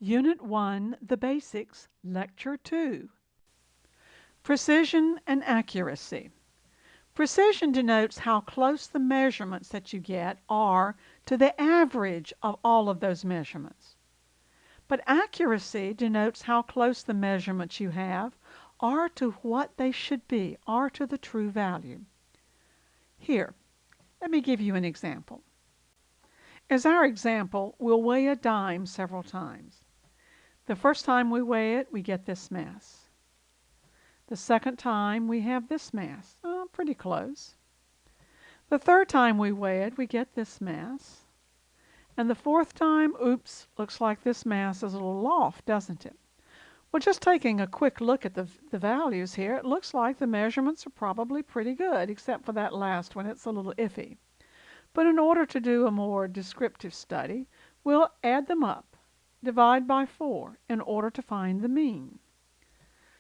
Unit 1, The Basics, Lecture 2. Precision and accuracy. Precision denotes how close the measurements that you get are to the average of all of those measurements. But accuracy denotes how close the measurements you have are to what they should be, are to the true value. Here, let me give you an example. As our example, we'll weigh a dime several times. The first time we weigh it, we get this mass. The second time, we have this mass. Oh, pretty close. The third time we weigh it, we get this mass. And the fourth time, oops, looks like this mass is a little off, doesn't it? Well, just taking a quick look at the values here, it looks like the measurements are probably pretty good, except for that last one, it's a little iffy. But in order to do a more descriptive study, we'll add them up, divide by 4, in order to find the mean.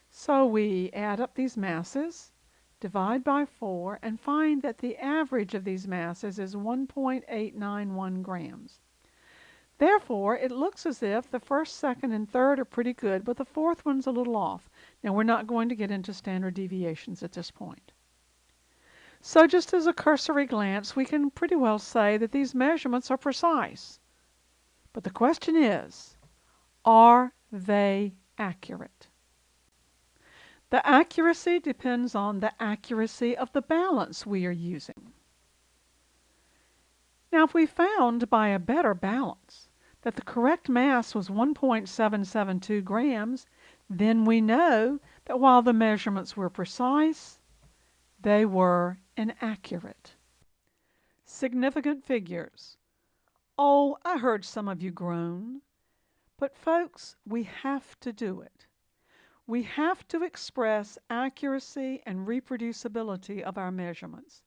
So we add up these masses, divide by 4, and find that the average of these masses is 1.891 grams. Therefore, it looks as if the first, second, and third are pretty good, but the fourth one's a little off. Now, we're not going to get into standard deviations at this point. So just as a cursory glance, we can pretty well say that these measurements are precise. But the question is, are they accurate? The accuracy depends on the accuracy of the balance we are using. Now, if we found by a better balance that the correct mass was 1.772 grams, then we know that while the measurements were precise, they were inaccurate. Significant figures. Oh, I heard some of you groan. But folks, we have to do it. We have to express accuracy and reproducibility of our measurements.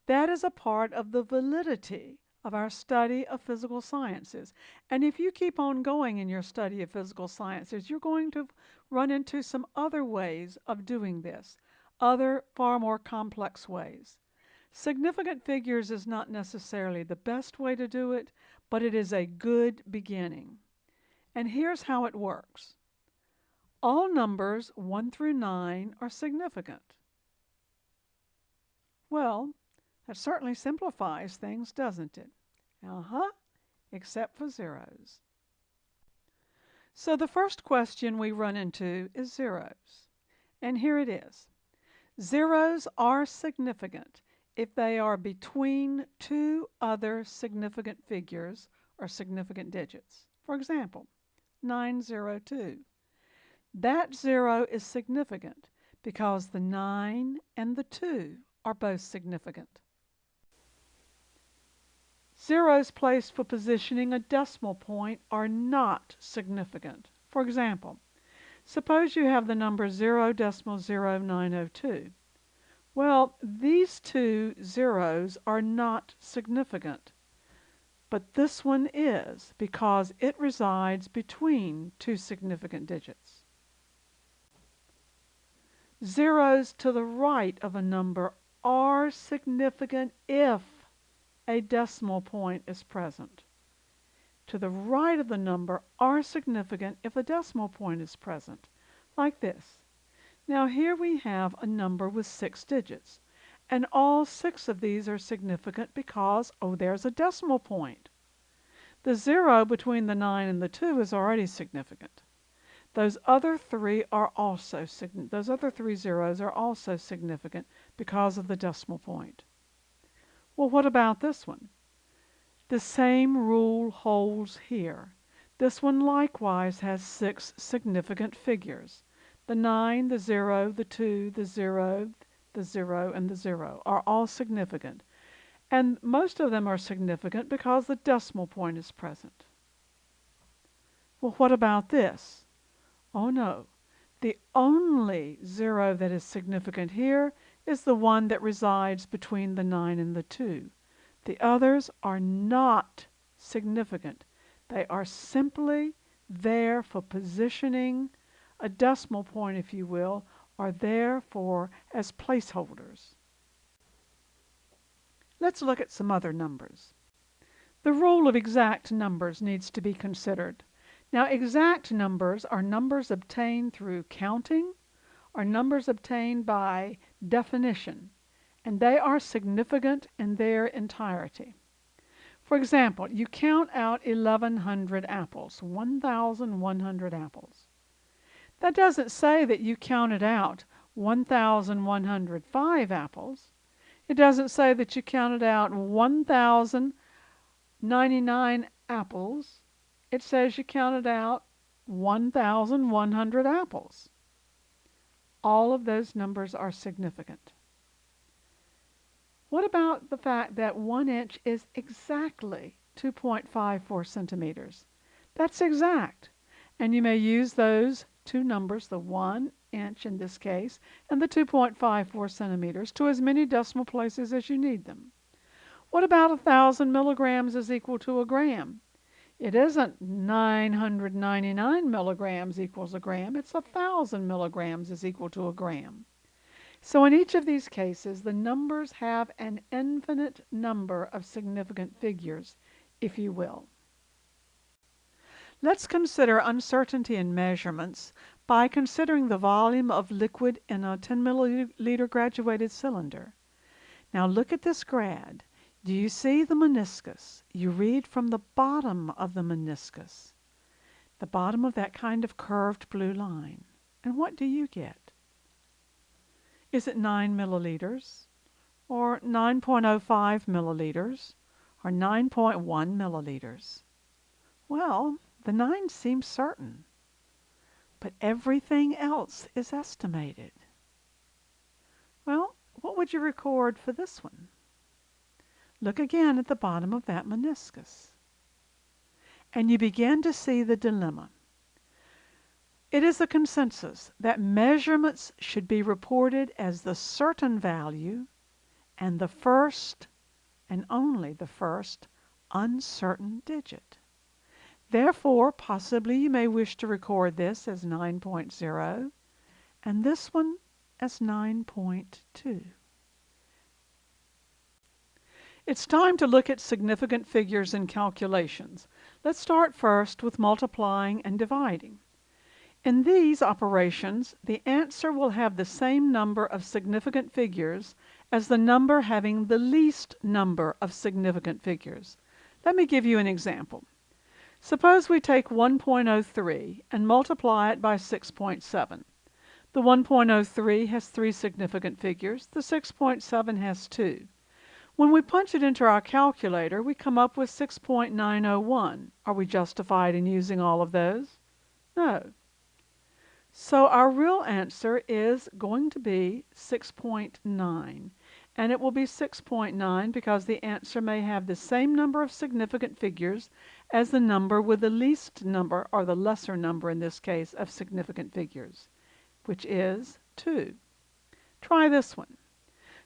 That is a part of the validity of our study of physical sciences. And if you keep on going in your study of physical sciences, you're going to run into some other ways of doing this, other far more complex ways. Significant figures is not necessarily the best way to do it, but it is a good beginning. And here's how it works. All numbers 1 through 9 are significant. Well, that certainly simplifies things, doesn't it? Except for zeros. So the first question we run into is zeros. And here it is. Zeros are significant if they are between two other significant figures or significant digits. For example, 902. That 0 is significant because the 9 and the 2 are both significant. Zeros placed for positioning a decimal point are not significant. For example, suppose you have the number 0.0902. Well, these two zeros are not significant, but this one is because it resides between two significant digits. Zeros to the right of a number are significant if a decimal point is present. To the right of the number are significant if a decimal point is present, like this. Now here we have a number with 6 digits, and all 6 of these are significant because, oh, there's a decimal point. The 0 between the 9 and the 2 is already significant. Those other three zeros are also significant because of the decimal point. Well, what about this one? The same rule holds here. This one likewise has 6 significant figures. The 9, the 0, the 2, the 0, the 0, and the 0 are all significant. And most of them are significant because the decimal point is present. Well, what about this? Oh no, the only 0 that is significant here is the one that resides between the 9 and the 2. The others are not significant. They are simply there for positioning a decimal point, if you will, are there for as placeholders. Let's look at some other numbers. The rule of exact numbers needs to be considered. Now, exact numbers are numbers obtained through counting or numbers obtained by definition, and they are significant in their entirety. For example, you count out 1,100 apples, 1,100 apples. That doesn't say that you counted out 1,105 apples. It doesn't say that you counted out 1,099 apples. It says you counted out 1,100 apples. All of those numbers are significant. What about the fact that 1 inch is exactly 2.54 centimeters? That's exact. And you may use those two numbers, the 1 inch in this case, and the 2.54 centimeters, to as many decimal places as you need them. What about 1,000 milligrams is equal to a gram? It isn't 999 milligrams equals a gram, it's 1,000 milligrams is equal to a gram. So in each of these cases, the numbers have an infinite number of significant figures, if you will. Let's consider uncertainty in measurements by considering the volume of liquid in a 10 milliliter graduated cylinder. Now look at this grad. Do you see the meniscus? You read from the bottom of the meniscus, the bottom of that kind of curved blue line. And what do you get? Is it 9 milliliters, or 9.05 milliliters, or 9.1 milliliters? Well, the 9 seems certain, but everything else is estimated. Well, what would you record for this one? Look again at the bottom of that meniscus, and you begin to see the dilemma. It is a consensus that measurements should be reported as the certain value and the first, and only the first, uncertain digit. Therefore, possibly you may wish to record this as 9.0 and this one as 9.2. It's time to look at significant figures in calculations. Let's start first with multiplying and dividing. In these operations, the answer will have the same number of significant figures as the number having the least number of significant figures. Let me give you an example. Suppose we take 1.03 and multiply it by 6.7. The 1.03 has 3 significant figures, the 6.7 has 2. When we punch it into our calculator, we come up with 6.901. Are we justified in using all of those? No. So our real answer is going to be 6.9, and it will be 6.9 because the answer may have the same number of significant figures as the number with the least number, or the lesser number in this case, of significant figures, which is 2. Try this one.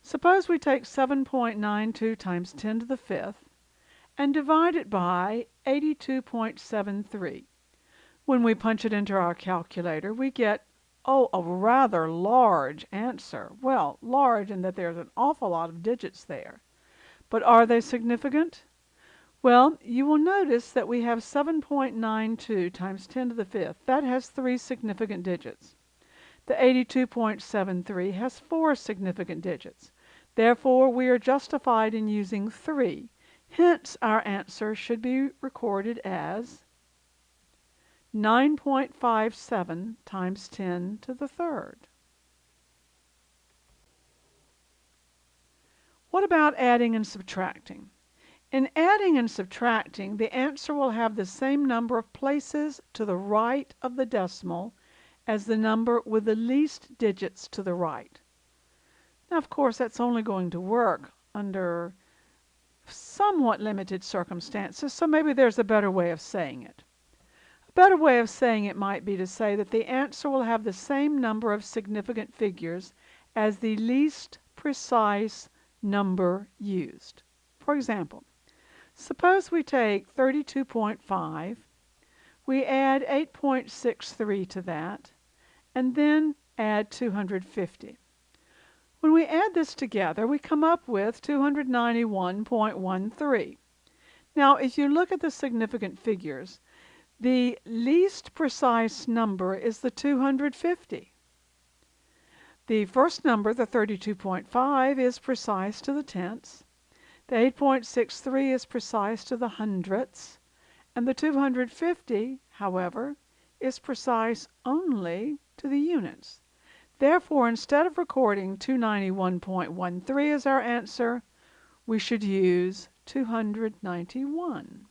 Suppose we take 7.92 times 10 to the 5th and divide it by 82.73. When we punch it into our calculator, we get, a rather large answer. Well, large in that there's an awful lot of digits there. But are they significant? Well, you will notice that we have 7.92 times 10 to the 5th. That has 3 significant digits. The 82.73 has 4 significant digits. Therefore, we are justified in using 3. Hence, our answer should be recorded as 9.57 times 10 to the 3rd. What about adding and subtracting? In adding and subtracting, the answer will have the same number of places to the right of the decimal as the number with the least digits to the right. Now, of course, that's only going to work under somewhat limited circumstances, so maybe there's a better way of saying it. A better way of saying it might be to say that the answer will have the same number of significant figures as the least precise number used. For example, suppose we take 32.5, we add 8.63 to that, and then add 250. When we add this together, we come up with 291.13. Now, if you look at the significant figures, The least precise number is the 250. The first number, the 32.5, is precise to the tenths. The 8.63 is precise to the hundredths. And the 250, however, is precise only to the units. Therefore, instead of recording 291.13 as our answer, we should use 291.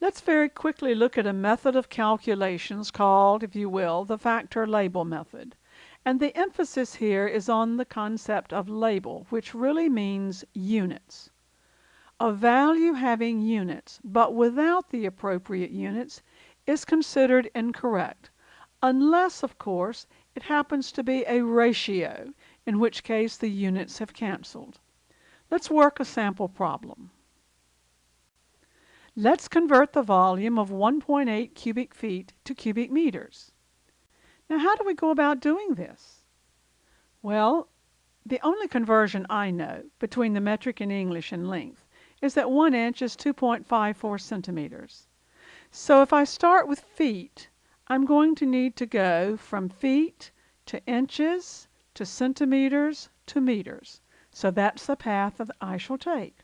Let's very quickly look at a method of calculations called, if you will, the Factorlabel Method. And the emphasis here is on the concept of label, which really means units. A value having units, but without the appropriate units, is considered incorrect, unless, of course, it happens to be a ratio, in which case the units have canceled. Let's work a sample problem. Let's convert the volume of 1.8 cubic feet to cubic meters. Now, how do we go about doing this? Well, the only conversion I know between the metric and English in length is that 1 inch is 2.54 centimeters. So if I start with feet, I'm going to need to go from feet to inches to centimeters to meters. So that's the path that I shall take.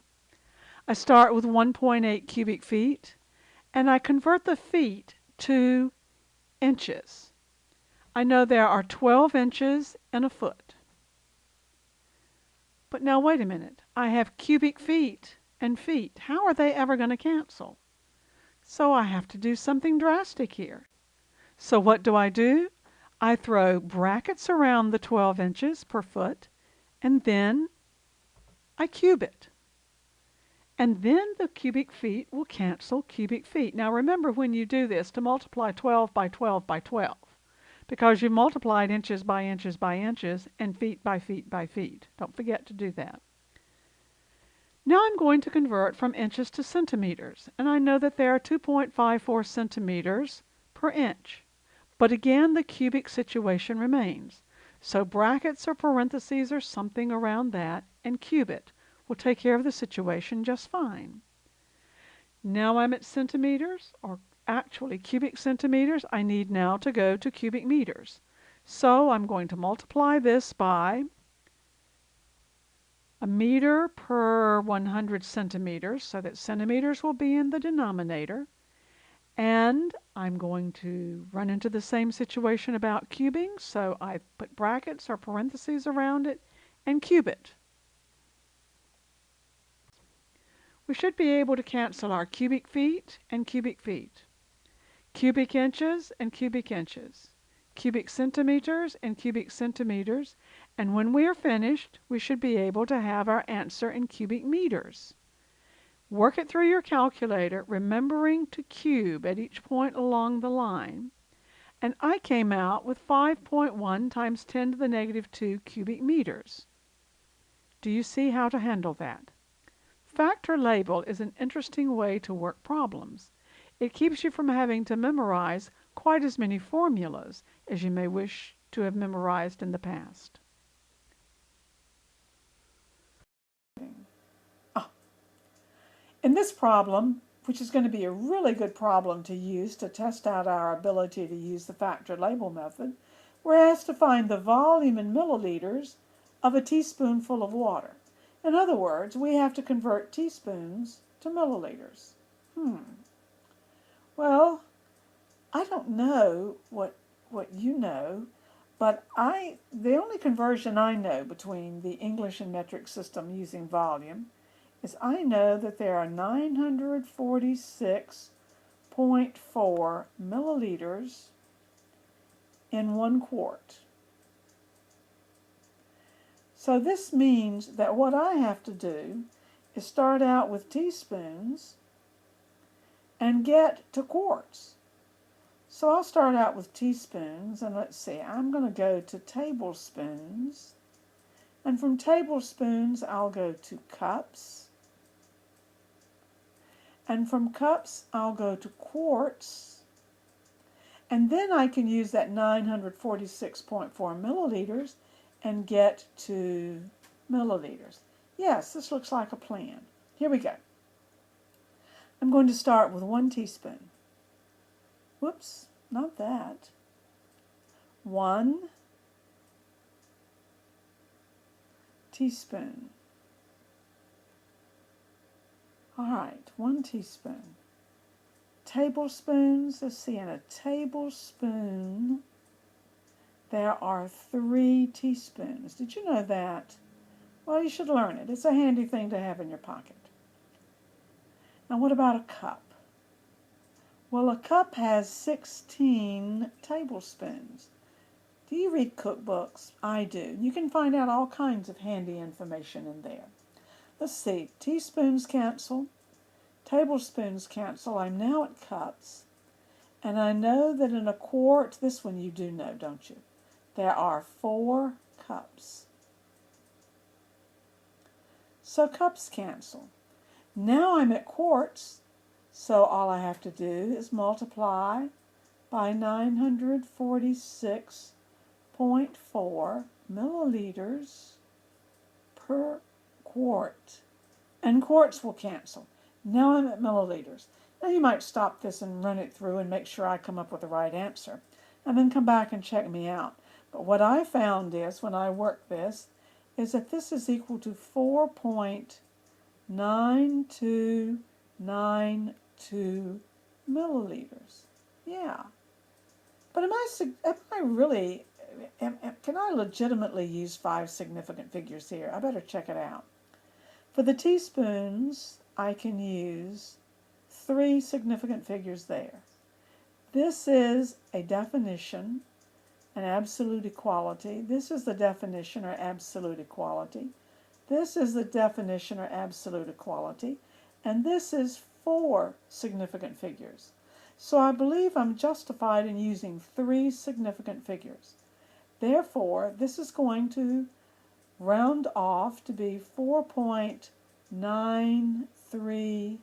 I start with 1.8 cubic feet, and I convert the feet to inches. I know there are 12 inches in a foot. But now wait a minute. I have cubic feet and feet. How are they ever going to cancel? So I have to do something drastic here. So what do? I throw brackets around the 12 inches per foot, and then I cube it. And then the cubic feet will cancel cubic feet. Now remember, when you do this, to multiply 12 by 12 by 12, because you multiplied inches by inches by inches and feet by feet by feet. Don't forget to do that. Now I'm going to convert from inches to centimeters, and I know that there are 2.54 centimeters per inch. But again, the cubic situation remains. So brackets or parentheses or something around that, and cube it will take care of the situation just fine. Now I'm at centimeters, or actually cubic centimeters. I need now to go to cubic meters. So I'm going to multiply this by a meter per 100 centimeters, so that centimeters will be in the denominator. And I'm going to run into the same situation about cubing, so I put brackets or parentheses around it and cube it. We should be able to cancel our cubic feet and cubic feet, cubic inches and cubic inches, cubic centimeters and cubic centimeters, and when we are finished, we should be able to have our answer in cubic meters. Work it through your calculator, remembering to cube at each point along the line, and I came out with 5.1 times 10 to the negative 2 cubic meters. Do you see how to handle that? Factorlabel is an interesting way to work problems. It keeps you from having to memorize quite as many formulas as you may wish to have memorized in the past. In this problem, which is going to be a really good problem to use to test out our ability to use the Factorlabel method, we're asked to find the volume in milliliters of a teaspoonful of water. In other words, we have to convert teaspoons to milliliters. Well, I don't know what you know, but the only conversion I know between the English and metric system using volume is I know that there are 946.4 milliliters in 1 quart. So this means that what I have to do is start out with teaspoons and get to quarts. So I'll start out with teaspoons, and let's see, I'm going to go to tablespoons, and from tablespoons I'll go to cups, and from cups I'll go to quarts, and then I can use that 946.4 milliliters and get to milliliters. Yes, this looks like a plan. Here we go. I'm going to start with 1 teaspoon. whoops, not that. 1 teaspoon. All right, 1 teaspoon. Tablespoons, let's see, in a tablespoon, there are 3 teaspoons. Did you know that? Well, you should learn it. It's a handy thing to have in your pocket. Now, what about a cup? Well, a cup has 16 tablespoons. Do you read cookbooks? I do. You can find out all kinds of handy information in there. Let's see. Teaspoons cancel. Tablespoons cancel. I'm now at cups. And I know that in a quart, this one you do know, don't you? There are 4 cups. So cups cancel. Now I'm at quarts, so all I have to do is multiply by 946.4 milliliters per quart. And quarts will cancel. Now I'm at milliliters. Now you might stop this and run it through and make sure I come up with the right answer, and then come back and check me out. But what I found is, when I worked this, is that this is equal to 4.9292 milliliters. Yeah. But can I legitimately use 5 significant figures here? I better check it out. For the teaspoons, I can use 3 significant figures there. This is a definition, an absolute equality. This is the definition or absolute equality. This is the definition or absolute equality. And this is 4 significant figures. So I believe I'm justified in using 3 significant figures. Therefore, this is going to round off to be 4.93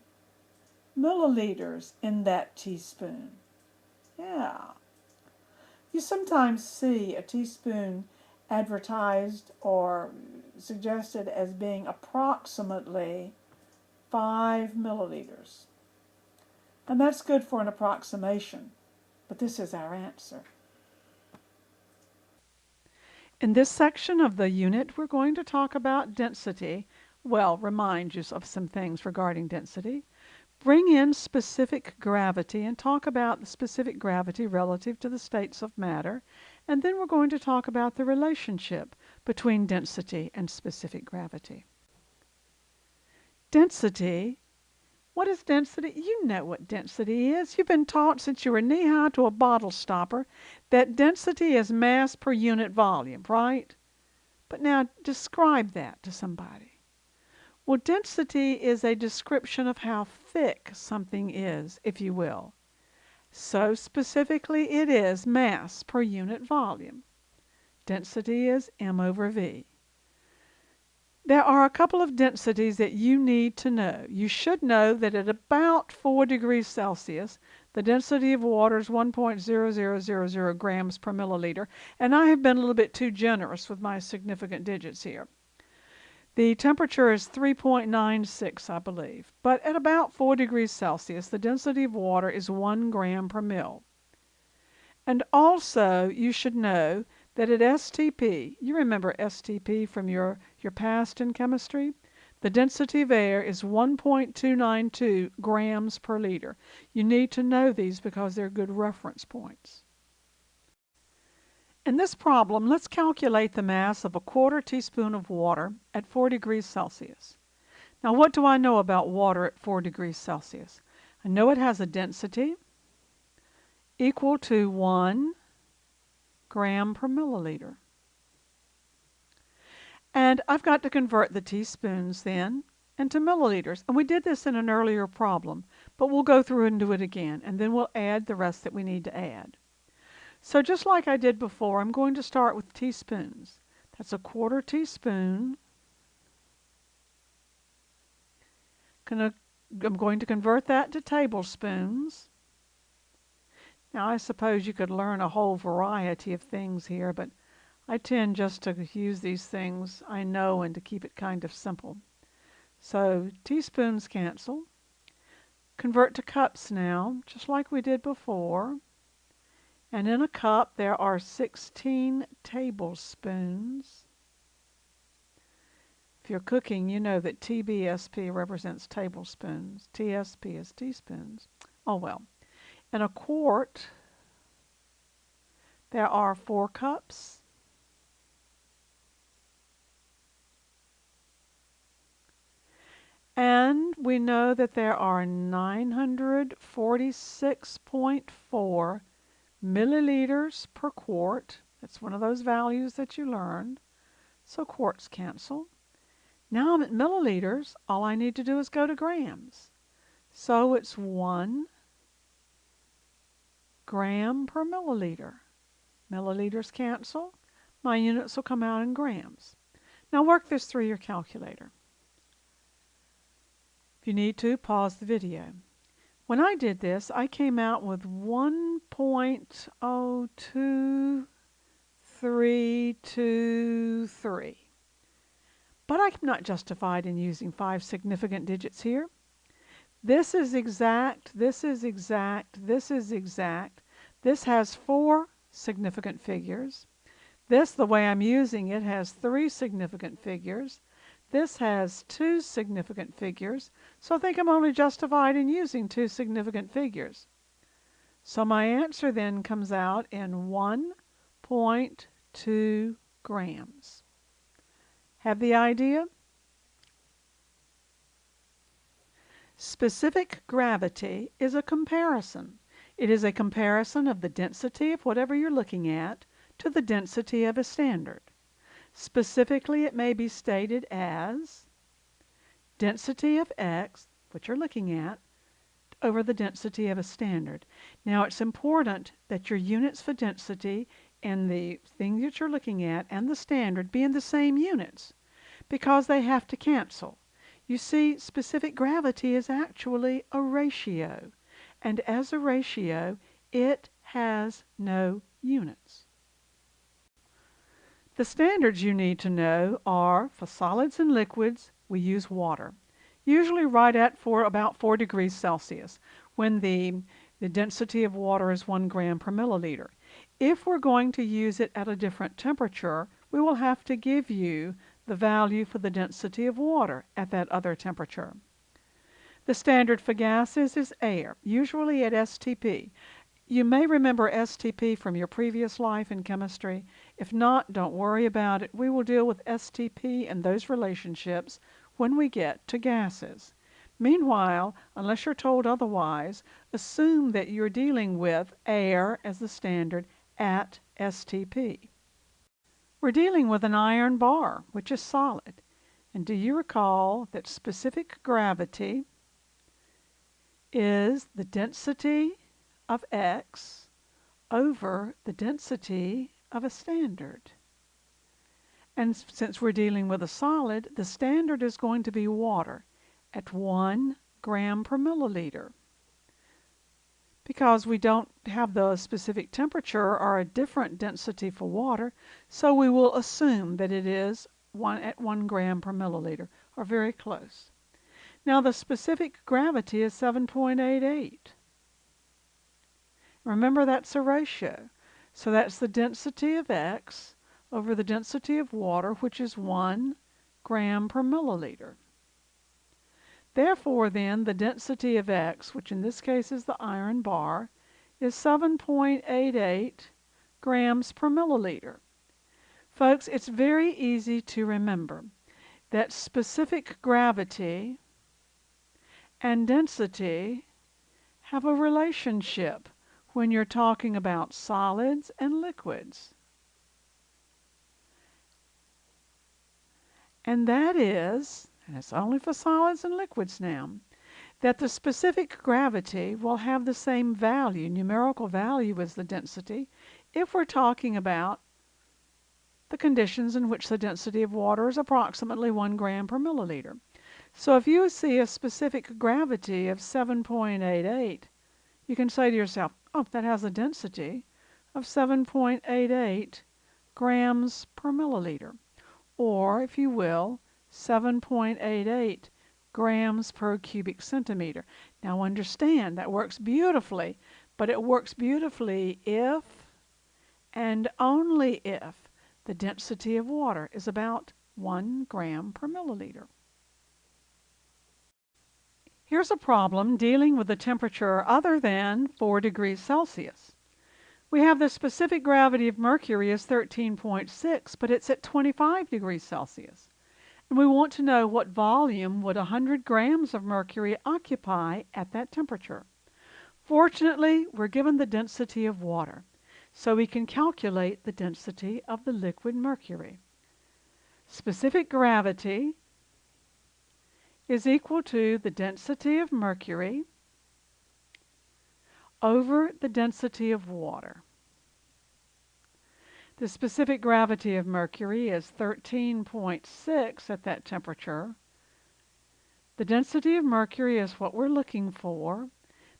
milliliters in that teaspoon. Yeah. You sometimes see a teaspoon advertised or suggested as being approximately 5 milliliters. And that's good for an approximation, but this is our answer. In this section of the unit, we're going to talk about density. Well, remind you of some things regarding density. Bring in specific gravity and talk about the specific gravity relative to the states of matter. And then we're going to talk about the relationship between density and specific gravity. Density. What is density? You know what density is. You've been taught since you were knee-high to a bottle stopper that density is mass per unit volume, right? But now describe that to somebody. Well, density is a description of how thick something is, if you will. So specifically, it is mass per unit volume. Density is m over v. There are a couple of densities that you need to know. You should know that at about 4 degrees Celsius, the density of water is 1.0000 grams per milliliter, and I have been a little bit too generous with my significant digits here. The temperature is 3.96, I believe, but at about 4 degrees Celsius, the density of water is 1 gram per mil. And also, you should know that at STP, you remember STP from your past in chemistry? The density of air is 1.292 grams per liter. You need to know these because they're good reference points. In this problem, let's calculate the mass of a 1/4 teaspoon of water at 4 degrees Celsius. Now, what do I know about water at 4 degrees Celsius? I know it has a density equal to 1 gram per milliliter. And I've got to convert the teaspoons then into milliliters. And we did this in an earlier problem, but we'll go through and do it again, and then we'll add the rest that we need to add. So just like I did before, I'm going to start with teaspoons. That's a 1/4 teaspoon. I'm going to convert that to tablespoons. Now, I suppose you could learn a whole variety of things here, but I tend just to use these things I know and to keep it kind of simple. So teaspoons cancel. Convert to cups now, just like we did before. And in a cup there are 16 tablespoons. If you're cooking, you know that TBSP represents tablespoons. TSP is teaspoons. Oh well. In a quart, there are 4 cups. And we know that there are 946.4 milliliters per quart. That's one of those values that you learned. So quarts cancel. Now I'm at milliliters. All I need to do is go to grams. So it's 1 gram per milliliter. Milliliters cancel. My units will come out in grams. Now work this through your calculator. If you need to, pause the video. When I did this, I came out with 1.02323. But I'm not justified in using 5 significant digits here. This is exact, this is exact, this is exact. This has 4 significant figures. This, the way I'm using it, has 3 significant figures. This has 2 significant figures, so I think I'm only justified in using 2 significant figures. So my answer then comes out in 1.2 grams. Have the idea? Specific gravity is a comparison. It is a comparison of the density of whatever you're looking at to the density of a standard. Specifically, it may be stated as density of X, which you're looking at, over the density of a standard. Now, it's important that your units for density and the thing that you're looking at and the standard be in the same units because they have to cancel. You see, specific gravity is actually a ratio, and as a ratio, it has no units. The standards you need to know are, for solids and liquids, we use water, usually right at about 4 degrees Celsius, when the density of water is 1 gram per milliliter. If we're going to use it at a different temperature, we will have to give you the value for the density of water at that other temperature. The standard for gases is air, usually at STP. You may remember STP from your previous life in chemistry. If not, don't worry about it. We will deal with STP and those relationships when we get to gases. Meanwhile, unless you're told otherwise, assume that you're dealing with air as the standard at STP. We're dealing with an iron bar, which is solid. And do you recall that specific gravity is the density of X over the density of a standard? And since we're dealing with a solid, the standard is going to be water at 1 gram per milliliter. Because we don't have the specific temperature or a different density for water, so we will assume that it is at 1 gram per milliliter, or very close. Now the specific gravity is 7.88. Remember, that's a ratio. So that's the density of X over the density of water, which is 1 gram per milliliter. Therefore, then, the density of X, which in this case is the iron bar, is 7.88 grams per milliliter. Folks, it's very easy to remember that specific gravity and density have a relationship when you're talking about solids and liquids. And that is, and it's only for solids and liquids now, that the specific gravity will have the same value, numerical value, as the density if we're talking about the conditions in which the density of water is approximately 1 gram per milliliter. So if you see a specific gravity of 7.88, you can say to yourself, oh, that has a density of 7.88 grams per milliliter. Or, if you will, 7.88 grams per cubic centimeter. Now understand, that works beautifully, but it works beautifully if and only if the density of water is about 1 gram per milliliter. Here's a problem dealing with a temperature other than 4 degrees Celsius. We have the specific gravity of mercury is 13.6, but it's at 25 degrees Celsius. And we want to know what volume would 100 grams of mercury occupy at that temperature. Fortunately, we're given the density of water, so we can calculate the density of the liquid mercury. Specific gravity is equal to the density of mercury over the density of water. The specific gravity of mercury is 13.6 at that temperature. The density of mercury is what we're looking for.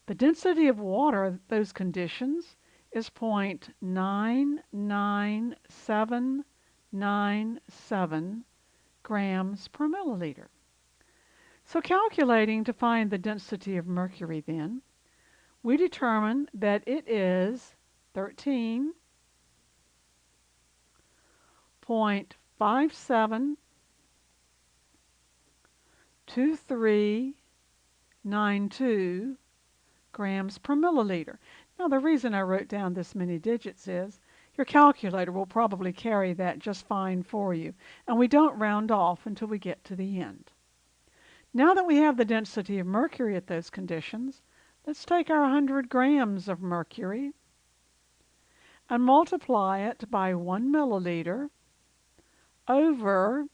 The density of water at those conditions is 0.99797 grams per milliliter. So calculating to find the density of mercury then, we determine that it is 13.572392 grams per milliliter. Now the reason I wrote down this many digits is your calculator will probably carry that just fine for you, and we don't round off until we get to the end. Now that we have the density of mercury at those conditions, let's take our 100 grams of mercury and multiply it by 1 milliliter over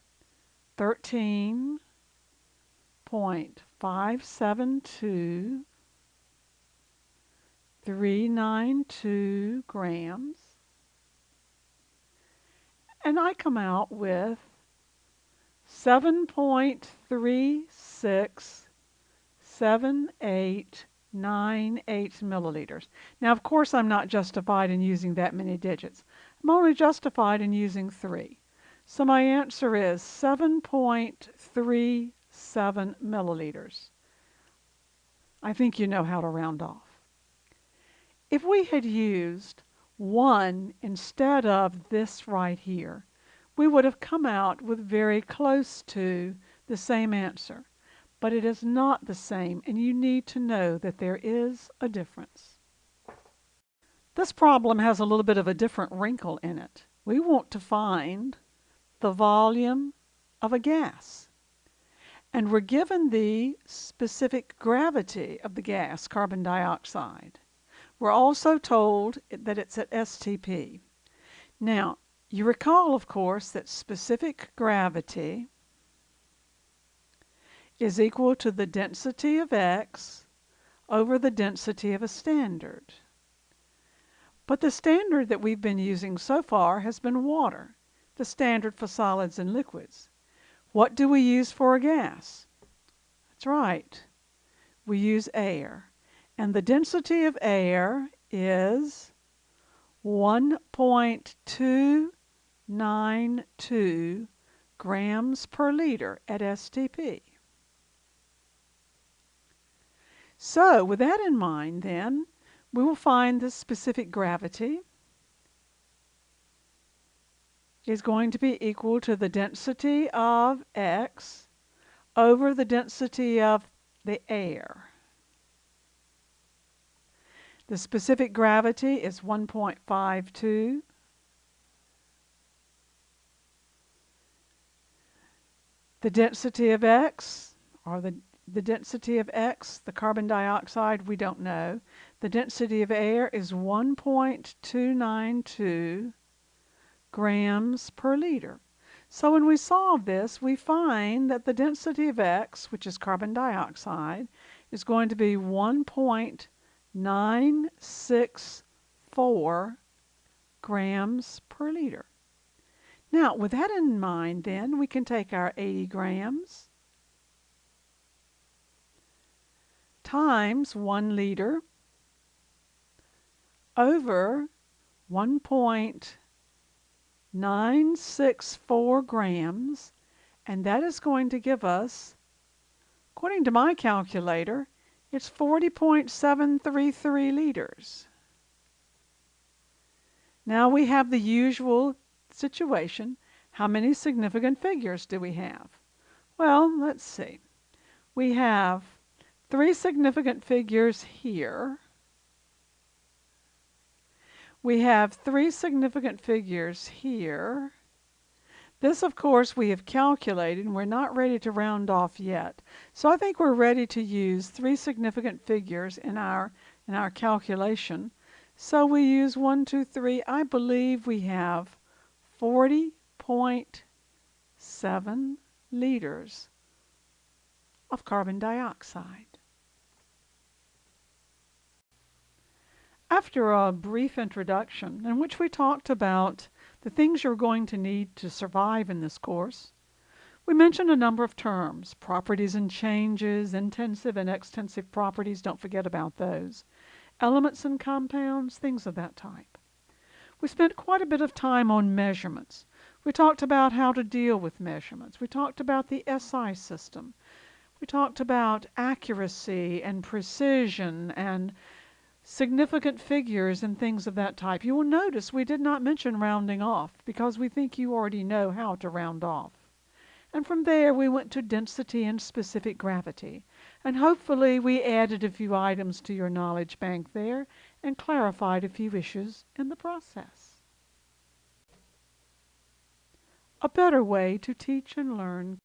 13.572392 grams, and I come out with 7.367898 milliliters. Now, of course, I'm not justified in using that many digits. I'm only justified in using 3. So my answer is 7.37 milliliters. I think you know how to round off. If we had used 1 instead of this right here, we would have come out with very close to the same answer. But it is not the same, and you need to know that there is a difference. This problem has a little bit of a different wrinkle in it. We want to find the volume of a gas. And we're given the specific gravity of the gas, carbon dioxide. We're also told that it's at STP. Now, you recall, of course, that specific gravity is equal to the density of X over the density of a standard. But the standard that we've been using so far has been water, the standard for solids and liquids. What do we use for a gas? That's right, we use air. And the density of air is 1.292 grams per liter at STP. So with that in mind then, we will find the specific gravity is going to be equal to the density of X over the density of the air. The specific gravity is 1.52. The density of X, or the density of X, the carbon dioxide, we don't know. The density of air is 1.292 grams per liter. So when we solve this, we find that the density of X, which is carbon dioxide, is going to be 1.964 grams per liter. Now, with that in mind, then, we can take our 80 grams times 1 liter over 1.964 grams, and that is going to give us, according to my calculator, it's 40.733 liters. Now we have the usual situation. How many significant figures do we have? Well, let's see. We have 3 significant figures here. We have 3 significant figures here. This, of course, we have calculated, and we're not ready to round off yet. So I think we're ready to use 3 significant figures in our calculation. So we use 1, 2, 3. I believe we have 40.7 liters of carbon dioxide. After a brief introduction in which we talked about the things you're going to need to survive in this course, we mentioned a number of terms: properties and changes, intensive and extensive properties, don't forget about those, elements and compounds, things of that type. We spent quite a bit of time on measurements. We talked about how to deal with measurements. We talked about the SI system. We talked about accuracy and precision and significant figures and things of that type. You will notice we did not mention rounding off because we think you already know how to round off. And from there we went to density and specific gravity. And hopefully we added a few items to your knowledge bank there and clarified a few issues in the process. A better way to teach and learn